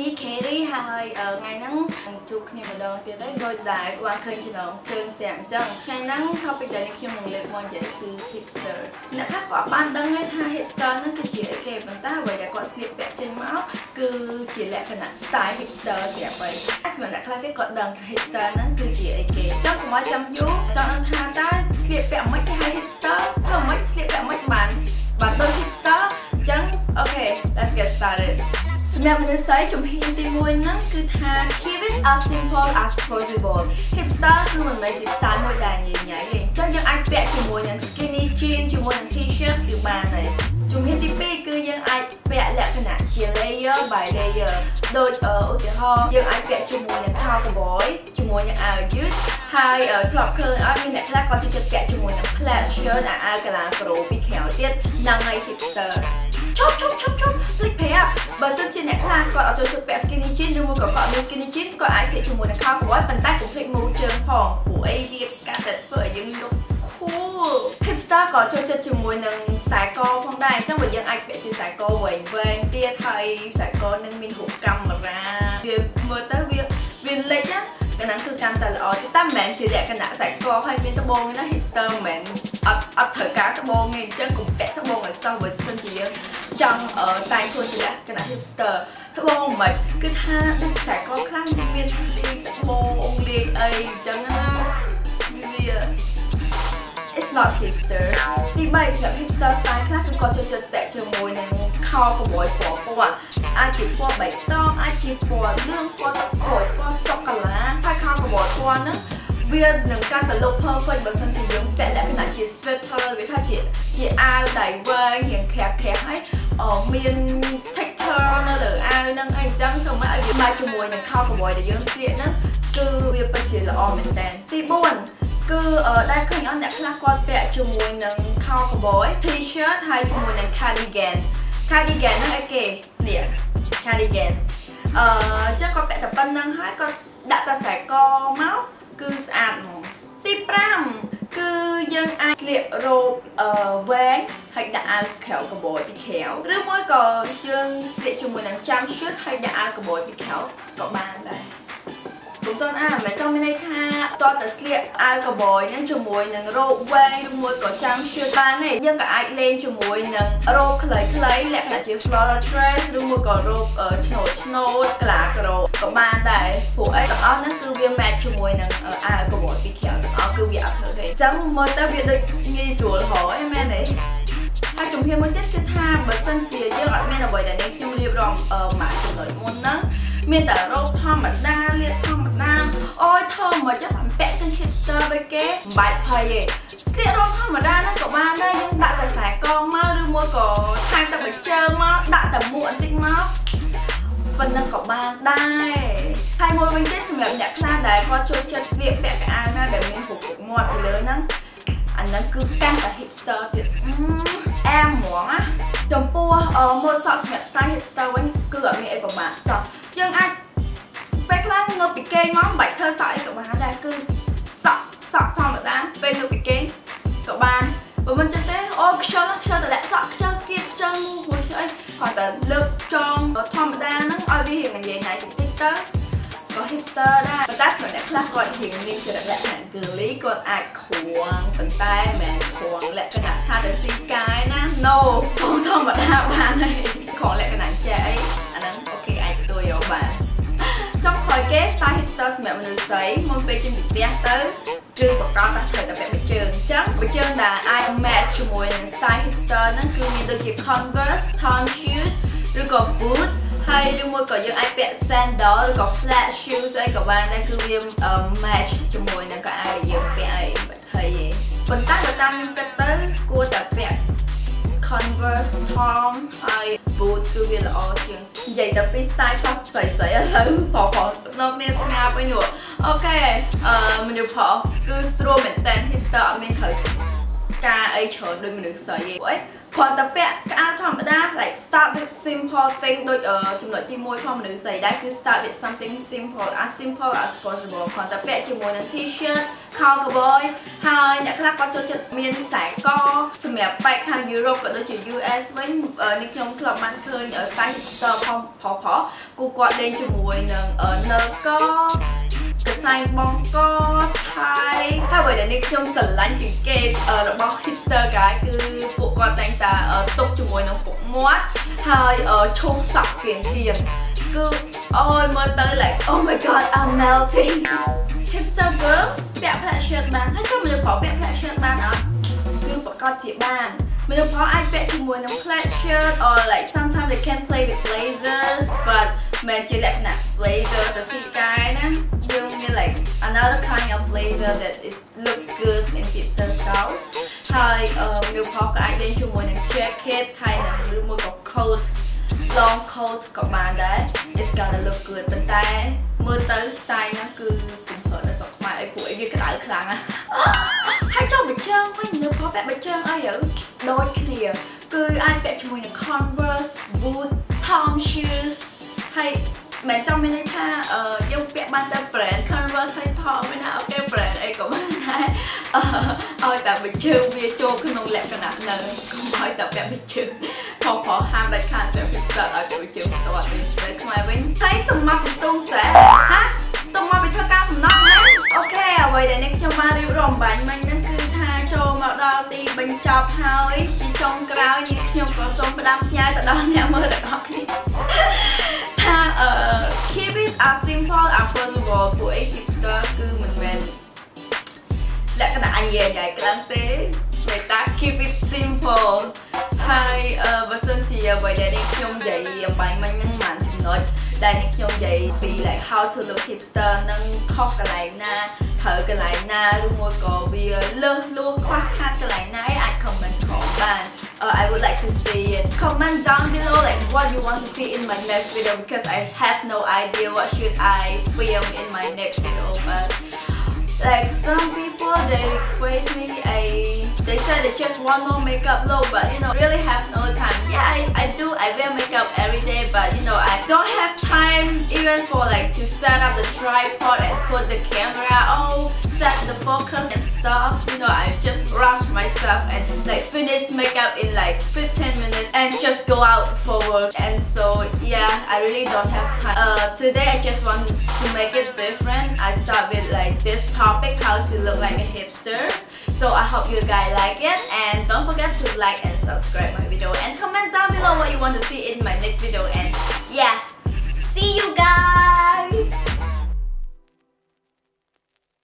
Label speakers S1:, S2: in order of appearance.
S1: Sunny Katie ហើយថ្ងៃហ្នឹងជួបគ្នាម្ដងទៀតហើយដូចដែរបានឃើញចំណងជើងស្រាំអញ្ចឹងថ្ងៃហ្នឹង topic ដែលខ្ញុំនឹងលើកមកនិយាយគឺ hipster អ្នកខ្លះក៏បានដឹងដែរថា hipster ហ្នឹងគឺជាអីគេប៉ុន្តែអ្វីដែលគាត់ស្លៀកពាក់ចេញមកគឺជាលក្ខណៈ style hipster ស្រាប់ហើយសម្រាប់អ្នកខ្លះទៀតគាត់ដឹងថា hipster ហ្នឹងគឺជាអីគេអញ្ចឹងកុំឲ្យចាំយូរចង់ដឹងថាតើស្លៀកពាក់មិនគេហៅ hipster ធ្វើមិនស្លៀកពាក់មិនបានដូច hipster អញ្ចឹង okay let's get started សម្រាប់មនុស្សស្រីជំហានទី1ហ្នឹងគឺថា keep it as simple as possible hipster គឺមិនមែនជា style មួយដែលញ៉ៃញ៉ៃទេអញ្ចឹងយើងអាចពាក់ជាមួយនឹង skinny jean ជាមួយនឹង t-shirt គឺបានហើយជំហានទី2គឺយើងអាចពាក់លក្ខណៈជា layer by layer ដូចឧទាហរណ៍យើងអាចពាក់ជាមួយនឹង khao cowboy ជាមួយនឹងអាវយឺតហើយធ្លាប់ឃើញអត់មានអ្នកខ្លះក៏ចូលចិត្តពាក់ជាមួយនឹង plaid shirt អាវកាឡាប្រូពីក្រៅទៀតហ្នឹងហើយ hipster ជប់ស្លៀកប្រាប់បើសិនជាអ្នកខ្លះគាត់អត់ចូលចិត្តពាក់ skinny jean ឬមួយក៏គាត់មាន skinny jean គាត់អាចស្លៀកជាមួយនឹង khao cowboy ប៉ុន្តែកុំភ្លេចមូលជើងផងព្រោះអីវាកាត់តែធ្វើឲ្យយើង look cool hipster ក៏ចូលចិត្តជាមួយនឹងខ្សែកផងដែរអញ្ចឹងបើយើងអាចពាក់ជាខ្សែកវែងទៀតហើយខ្សែកនឹងមានរូបកាមេរ៉ាវាមើលទៅវាលេចណាហ្នឹងគឺកាន់តែល្អតែមិនមែនជាលក្ខណៈខ្សែកហើយមានត្បូងណា hipster មិនមែនអត់ត្រូវការត្បូងទេអញ្ចឹងកុំពាក់ត្បូងឲ្យសោះបើសិនជាចង់តែងខ្លួនជាលក្ខណៈ hipster ត្បូងមិនគឺថាដូចខ្សែកខ្លះមានលេខត្បូងអងលេខអីអញ្ចឹងណាវា It's not hipster ទី3សម្រាប់ hipster style ខ្លះគឺគាត់ចូលចិត្តពាក់ជាមួយនឹង khao cowboy ពណ៌អាចជាពណ៌បៃតងអាចជាពណ៌លឿងពណ៌ទឹកក្រូចពណ៌សូកូឡាហើយ khao cowboy ពណ៌ហ្នឹងវានឹងកាន់តែ look perfect បើសិនជាយើងពាក់លក្ខណៈជា sweater វាថាជាអាវដៃវែងរៀងក្រាបហើយមាន texture នៅលើអាវហ្នឹងអីចឹងទៅមកឲ្យវាបាច់ជាមួយនឹង khao cowboy ដែលយើងស្លៀកហ្នឹងគឺវាពិតជាល្អមែនតើទី4គឺដែលឃើញអត់អ្នកខ្លះគាត់ពាក់ជាមួយនឹង khao cowboy t-shirt ហើយជាមួយនឹង cardigan ហ្នឹងអីគេនេះ cardigan ចឹងគាត់ពាក់តែប៉ុណ្្នឹងហើយគាត់ដាក់តែខ្សែកមកគឺស្អាតហ្មងទី5គឺយើងអាចស្លៀករ៉ូបវែងហើយដាក់អាវខែវ cowboy ពីក្រៅឬមួយក៏យើងស្លៀកជាមួយនឹង jumpsuit ហើយដាក់អាវ cowboy ពីក្រៅក៏បានដែរមិនទាន់មិនចង់មានន័យថាតើតែស្លៀកអាវ cowboy ហ្នឹងជាមួយនឹងរ៉ូបវែងឬមួយក៏ចាំឈឿបានទេយើងក៏អាចលេងជាមួយនឹងរ៉ូបខ្លីៗលក្ខណៈជា floral dress ឬមួយក៏រ៉ូបឆ្នោតក្លាក្រោក៏បានដែរព្រោះអីទាំងអស់ហ្នឹងគឺវា match ជាមួយនឹងអាវ cowboy ពីក្រៅទាំងអស់គឺវាអត់ធ្វើទេអញ្ចឹងមើលទៅវាដូចងាយស្រួលហ៎មែនទេហើយជំហានមួយទៀតគឺថាបើសិនជាយើងអត់មានអ្វីដែលខ្ញុំរៀបរាប់មកចំណុចមុនហ្នឹងមានតែរ៉ូបធម្មតាលាបធម្មតាអូយធម្មតាចាំពាក់ទាំង hipster ដូចគេមិនបាច់ភ័យទេស្លៀករ៉ូបធម្មតាហ្នឹងក៏បានដែរយើងដាក់តែខ្សែកមកឬមួយក៏ថែមតែបិជើងមកដាក់តែមួកបន្តិចមកប៉ុណ្ណឹងក៏បានដែរហើយមួយវិញទៀតសម្រាប់អ្នកខ្លះដែលគាត់ចូលចិត្តស្លៀកពាក់កៅអៅណាដែលមានពុកមាត់ពីលើហ្នឹងអាហ្នឹងគឺកាន់តែ hipster ទៀតអែមហ្មងណាចំពោះម៉ូដសក់សម្រាប់ style hipster វិញគឺអត់មានអីប្រមាថសោះយើងអាចពេលខ្លះងើបពីគេងមកមិនបាច់ធ្វើសក់អីក៏បានដែរគឺសក់ធម្មតាពេលងើបពីគេក៏បានបើមិនចឹងទេអូខ្ជិលតែដាក់សក់ខ្ជិលគៀបខ្ជិលមូលមួយអីគាត់តែលើកចងធម្មតាហ្នឹងឲ្យវារៀងនិយាយណៃតិចទៅក៏ hipster ដែរប៉ុន្តែសម្រាប់អ្នកខ្លះគាត់រៀងមានចរិតលក្ខណៈ girly គាត់អាចខ្វងប៉ុន្តែមិនមែនខ្វងលក្ខណៈថាទៅស៊ីកាយណា no ផងធម្មតាបានហើយខ្វងលក្ខណៈចេះអីអាហ្នឹងអូខេអាចទទួលយកបានចុងក្រោយគេ style hipster សម្រាប់មនុស្សស្រីមុនពេលចេញពីផ្ទះទៅគឺប្រកាសថាត្រូវតែពាក់បិជើងអញ្ចឹងបិជើងដែលអាច match ជាមួយនឹង style hipster ហ្នឹងគឺមានដូចជា Converse, torn shoes ឬក៏ boot ហើយឬមួយក៏យើងអាចពាក់ sandal ឬក៏ flat shoes អីក៏បានដែរគឺវា match ជាមួយនឹងកៅអៅដែលយើងពាក់អីមិនភ័យទេប៉ុន្តែបើតាមខ្ញុំគិតទៅគួរតែពាក់ Converse, torn ហើយ boot គឺវាល្អជាងនិយាយទៅពី style ផុសស្រីឥឡូវផងនៅគ្នាស្ងាប់វិញនោះអូខេមនុស្សផុសគឺស្រួលមែនតើ hipster អត់មានត្រូវការអ អីច្រើនដូចមនុស្សស្រីឯងគ្រាន់តែពាក់កៅអៅធម្មតា like start with simple thing ដូចចំណុចទី1ផងមនុស្សស្រីដែរគឺ start with something simple as possible គ្រាន់តែពាក់ជាមួយនឹង T-shirt ខោកាប៊យហើយអ្នកខ្លះក៏ចូលចិត្តមានខ្សែកសម្រាប់បែកខាង Europe ក៏ដូចជា US វិញនេះខ្ញុំធ្លាប់បានឃើញ style hipster ផងគូគាត់លេងជាមួយនឹងនៅកកសែងបងកថៃហើយអ្វីដែលនេះខ្ញុំស្រឡាញ់ជាងគេរបស់ hipster guy គឺពួកគាត់តែងតែទុកជាមួយនឹងពុកមាត់ហើយឈូសសក់គៀនគឺអូយមើលទៅ like oh my god I'm melting hipster girls ពាក់ black shirt បានហើយក៏មនុស្សប្រុសពាក់ black shirt បានអត់គឺប្រកាសជាបានមនុស្សប្រុសអាចពាក់ជាមួយនឹង black shirt or like sometimes they can play with blazers but មិនជាលក្ខណៈ blazer ទៅស៊ីកាយណាយើងមាន like another kind of blazer that is look good in hipster style ហើយមនុស្សប្រុសក៏អាចលេងជាមួយនឹង jacket ហើយនឹងឬមួយក៏ coat long coat ក៏បានដែរ it's gonna look good ប៉ុន្តែមើលទៅ style ហ្នឹងគឺកំផើនៅស្រុកខ្មែរអីព្រោះអីវាក្តៅខ្លាំងណាហើយចូលបិជើងវិញនៅផងពាក់បិជើងអីដូចគ្នាគឺអាចពាក់ជាមួយនឹង Converse boot Tom shoes ហើយមិនចាំមានន័យថាយើងពាក់បានតែ brand Converse ហើយ Tom មិនណាអូខេ brand អីក៏បានដែរឲ្យតែបិជើងវាចូលក្នុងលក្ខណៈហ្នឹងកុំឲ្យតែពាក់បិជើងផុសហាមដាច់ខាតសម្រាប់ hipster ឲ្យបិជើងផ្ទាត់នេះនៅខ្មែរវិញហើយទៅមកពីស្ទូងស្រែហាទៅមកពីធ្វើការសំណង់ហ្នឹងអូខេអ្វីដែលនេះខ្ញុំបានរៀបរាប់បាញ់មិញហ្នឹងគឺថាចូលមកដល់ទីបញ្ចប់ហើយពីចុងក្រោយនេះខ្ញុំក៏សូមផ្ដាំផ្ញើទៅដល់អ្នកមើលទាំងអស់គ្នាថា keep it as simple as possible ពួក hipster គឺមិនមែនលក្ខណៈអញ្ញែខ្លាំងទេតែតា keep it simple ហើយបើសិនជាអ្វីដែលនេះខ្ញុំនិយាយអំបញ្ញមិញហ្នឹងមិនចំណុចដែលនេះខ្ញុំនិយាយពី like how to look hipster នឹងខុសកន្លែងណាត្រូវកន្លែងណាឬមួយក៏វាលើសលួសខ្វះខាតកន្លែងណាអាច comment ផងបាន I would like to see it comment down below like what you want to see in my next video because I have no idea what should I film in my next video but like some people they request me they said they just want more makeup look but you know really have no time yeah I wear makeup every day but you know I don't have time even for like to set up the tripod and put the camera set the focus and stuff you know I just rush myself and like finish makeup in like 15 minutes and just go out for work and so yeah I really don't have time today I just want to make it different I start with like this topic how to look like a hipster so I hope you guys like it and don't forget to like and subscribe my video and comment down below what you want to see in my next video and yeah see you guys